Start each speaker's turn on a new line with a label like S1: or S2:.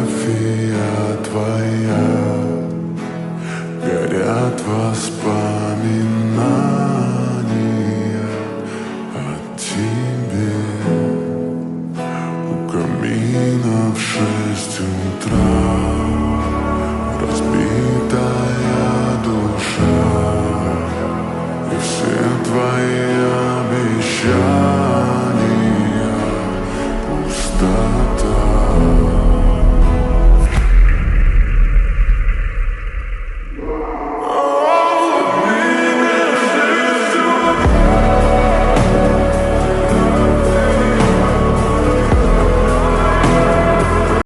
S1: фотография твоя, горят воспоминания о тебе. У камина в 6 утра